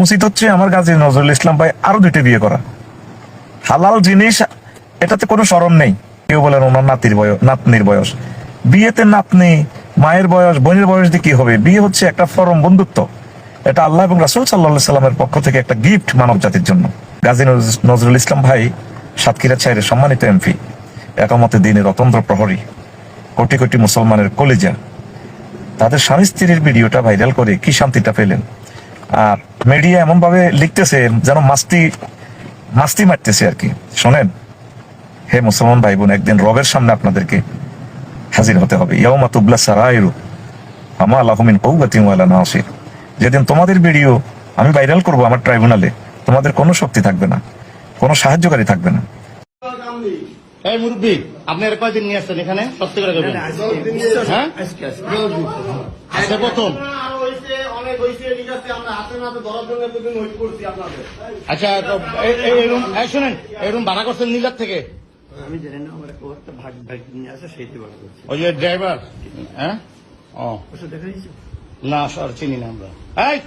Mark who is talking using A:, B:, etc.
A: উচিত হচ্ছে আমার গাজী নজরুল ইসলাম ভাই আরো 2টা বিয়ে করা। হালাল জিনিস, এটাতে কোনো শরম নেই। কেউ বলেন ওনার নাতনির বয়স, বিয়েতে নাতনি, মায়ের বয়স, বোনের বয়স দিয়ে কি হবে? বিয়ে হচ্ছে একটা ফরম বন্ধুত্ব। এটা আল্লাহ এবং রাসূল সাল্লাল্লাহু আলাইহি সাল্লামের পক্ষ থেকে একটা গিফট মানব জাতির জন্য। গাজী নজরুল ইসলাম ভাই সাতক্ষীরা 4-এর সম্মানিত এমপি, একামতে দ্বীনের অতন্দ্র প্রহরী, কোটি কোটি মুসলমানের কলিজা। তাদের স্বামী স্ত্রীর ভিডিওটা ভাইরাল করে কি শান্তিটা পেলেন। আর মিডিয়া এমন ভাবে লিখতেছে যেন মাস্তি মারতেছে আর কি। শোনেন হে মুসলমান ভাই বোন, একদিন রবের সামনে আপনাদেরকে হাজির হতে হবে। ইয়াউমা তুবলা সারাইরু আমা লাহু মিন কুওয়াতিন ওয়ালা নাসির। যেদিন তোমাদের ভিডিও আমি ভাইরাল করব আমার ট্রাইব্যুনালে, তোমাদের কোনো শক্তি থাকবে না, কোনো সাহায্যকারী থাকবে না।
B: এই মুরব্বী, আপনি আর কয়দিন নিয়ে আসছেন এখানে? সত্যি করে বলবেন। হ্যাঁ, আজকে প্রথম। আচ্ছা, শোনেন, এরকম ভাড়া করছেন নীলার থেকে?
C: আমি জানি না, আমার একটা ভাগ নিয়ে আসে, সেইটি ভাড়া করছি।
B: ওই যে ড্রাইভার? হ্যাঁ, ও
C: দেখা দিয়েছি
B: না, সর চিনি না আমরা। এই